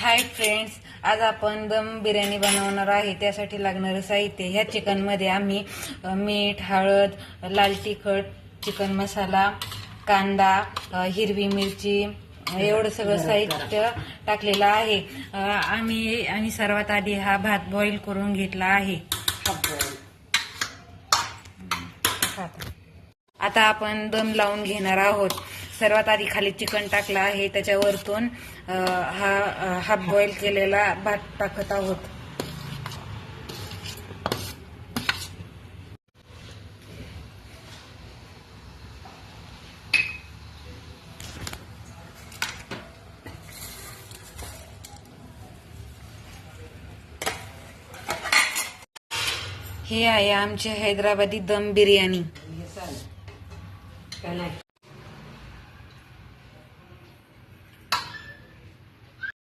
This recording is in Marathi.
हाय फ्रेंड्स, आज आपण दम बिर्याणी बनवणार आहे. त्यासाठी लागणारं साहित्य, ह्या चिकनमध्ये आम्ही मीठ, हळद, लाल तिखट, चिकन मसाला, कांदा, हिरवी मिरची एवढं सगळं साहित्य टाकलेलं आहे. आणि सर्वात आधी हा भात बॉईल करून घेतला आहे. आता आपण दम लावून घेणार आहोत. सर्वात आधी खाली चिकन टाकलं आहे, त्याच्यावरतून हा हाफ बॉईल केलेला भात टाकत आहोत. हे आहे आमची हैदराबादी दम बिर्याणी.